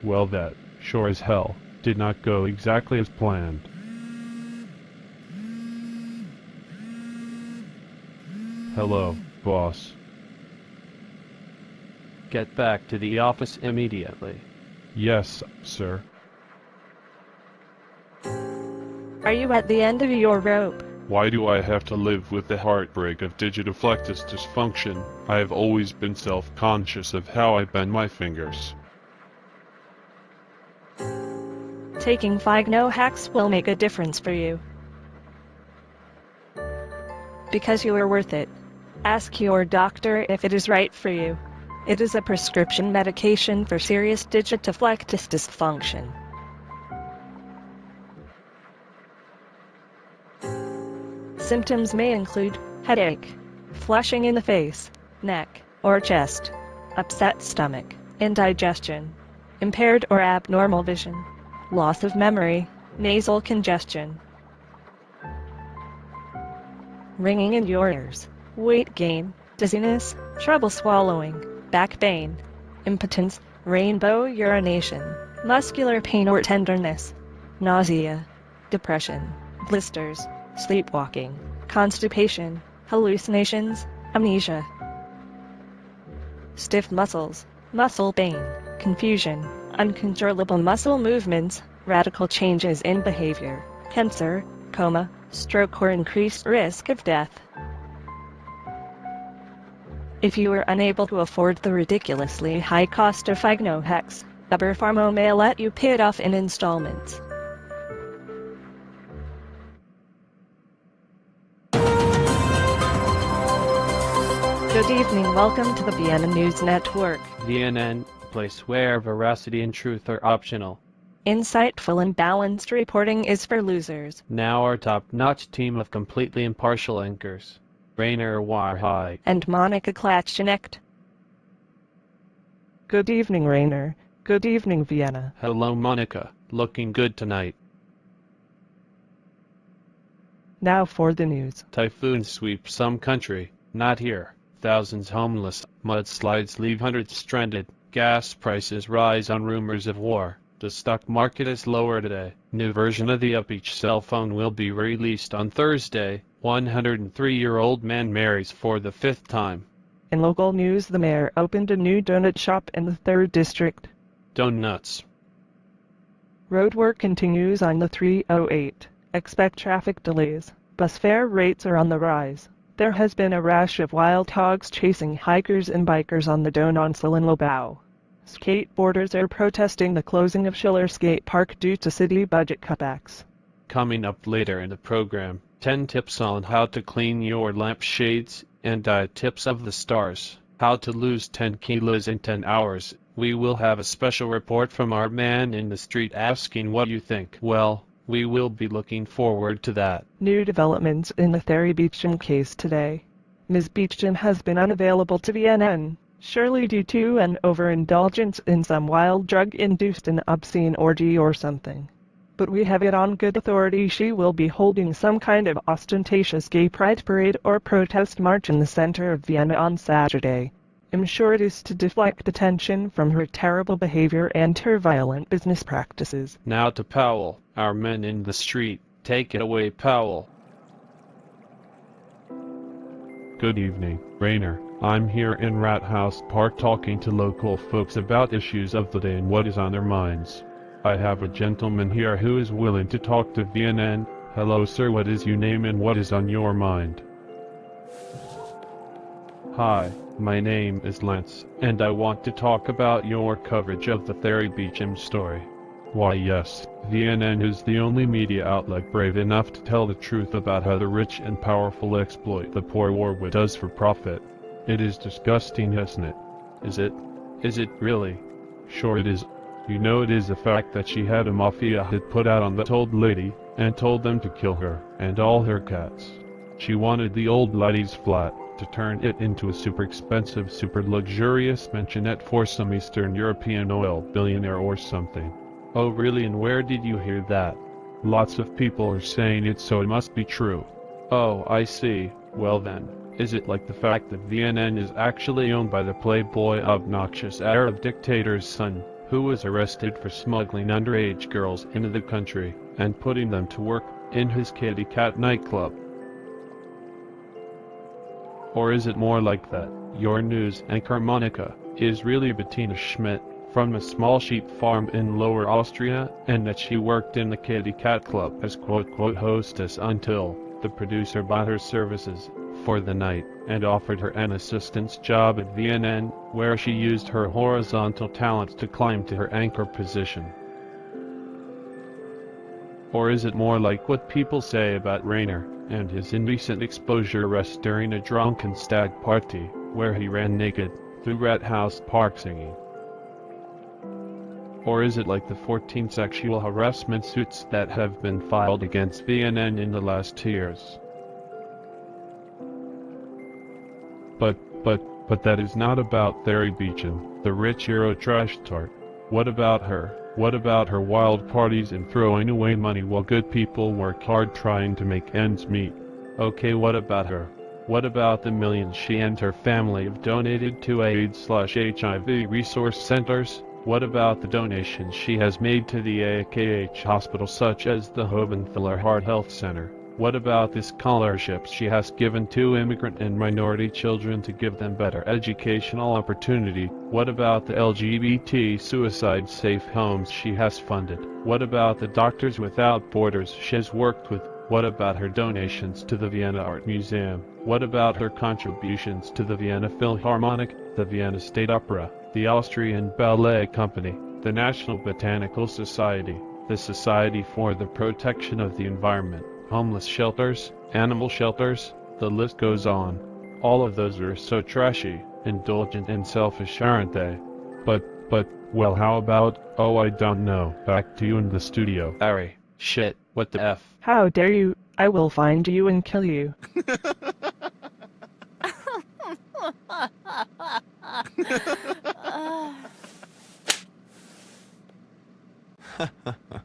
Well, that, sure as hell, did not go exactly as planned. Hello, boss. Get back to the office immediately. Yes, sir. Are you at the end of your rope? Why do I have to live with the heartbreak of digitoflectus dysfunction? I have always been self-conscious of how I bend my fingers. Taking Figno hacks will make a difference for you. Because you are worth it. Ask your doctor if it is right for you. It is a prescription medication for serious digitoflectus dysfunction. Symptoms may include headache, flushing in the face, neck, or chest, upset stomach, indigestion, impaired or abnormal vision, loss of memory, nasal congestion, ringing in your ears, weight gain, dizziness, trouble swallowing, back pain, impotence, rainbow urination, muscular pain or tenderness, nausea, depression, blisters, sleepwalking, constipation, hallucinations, amnesia, stiff muscles, muscle pain, confusion, uncontrollable muscle movements, radical changes in behavior, cancer, coma, stroke or increased risk of death. If you are unable to afford the ridiculously high cost of Figno hacks, Pharma may let you pay it off in installments. Good evening, welcome to the Vienna News Network. VNN, place where veracity and truth are optional. Insightful and balanced reporting is for losers. Now our top-notch team of completely impartial anchors. Rainer Warhai And Monica Klatschenecht. Good evening, Rainer. Good evening, Vienna. Hello Monica, looking good tonight. Now for the news. Typhoon sweep some country, not here. Thousands homeless, mudslides leave hundreds stranded, gas prices rise on rumors of war. The stock market is lower today. New version of the UpEach cell phone will be released on Thursday. 103-year-old man marries for the 5th time. In local news, the mayor opened a new donut shop in the 3rd district. Donuts. Road work continues on the 308. Expect traffic delays. Bus fare rates are on the rise. There has been a rash of wild hogs chasing hikers and bikers on the Donauinsel in Lobau. Skateboarders are protesting the closing of Schiller Skate Park due to city budget cutbacks. Coming up later in the program, 10 tips on how to clean your lampshades and diet tips of the stars. How to lose 10 kilos in 10 hours. We will have a special report from our man in the street asking what you think. Well, we will be looking forward to that. New developments in the Therri Beecham case today. Ms. Beecham has been unavailable to VNN, surely due to an overindulgence in some wild drug-induced and obscene orgy or something. But we have it on good authority she will be holding some kind of ostentatious gay pride parade or protest march in the center of Vienna on Saturday. I'm sure it is to deflect attention from her terrible behavior and her violent business practices. Now to Powell, our men in the street. Take it away, Powell. Good evening, Rainer. I'm here in Rat House Park talking to local folks about issues of the day and what is on their minds. I have a gentleman here who is willing to talk to VNN. Hello sir, what is your name and what is on your mind? Hi, my name is Lance, and I want to talk about your coverage of the Therri Beecham story. Why yes, VNN is the only media outlet brave enough to tell the truth about how the rich and powerful exploit the poor war does for profit. It is disgusting, isn't it? Is it? Is it really? Sure it is. You know it is a fact that she had a mafia hit put out on that old lady, and told them to kill her, and all her cats. She wanted the old lady's flat, to turn it into a super expensive, super luxurious mansionette for some Eastern European oil billionaire or something. Oh really, and where did you hear that? Lots of people are saying it, so it must be true. Oh, I see. Well then, is it like the fact that VNN is actually owned by the playboy obnoxious Arab dictator's son, who was arrested for smuggling underage girls into the country and putting them to work in his Kitty Cat nightclub? Or is it more like that? Your news anchor Monica is really Bettina Schmidt from a small sheep farm in Lower Austria, and that she worked in the Kitty Cat Club as quote-quote hostess until the producer bought her services for the night and offered her an assistant's job at VNN, where she used her horizontal talents to climb to her anchor position. Or is it more like what people say about Rainer and his indecent exposure arrest during a drunken stag party, where he ran naked through Rat House Park singing? Or is it like the 14 sexual harassment suits that have been filed against VNN in the last 2 years? But that is not about Therri Beecham, the rich Euro trash tart. What about her? What about her wild parties and throwing away money while good people work hard trying to make ends meet? Okay, what about her? What about the millions she and her family have donated to AIDS/HIV resource centers? What about the donations she has made to the AKH hospitals such as the Hobenthaler Heart Health Center? What about the scholarships she has given to immigrant and minority children to give them better educational opportunity? What about the LGBT suicide-safe homes she has funded? What about the Doctors Without Borders she has worked with? What about her donations to the Vienna Art Museum? What about her contributions to the Vienna Philharmonic, the Vienna State Opera, the Austrian Ballet Company, the National Botanical Society, the Society for the Protection of the Environment, homeless shelters, animal shelters, the list goes on. All of those are so trashy, indulgent and selfish, aren't they? But, well, how about, oh, I don't know, back to you in the studio. Therri, shit, what the F? How dare you? I will find you and kill you. Ha ha ha.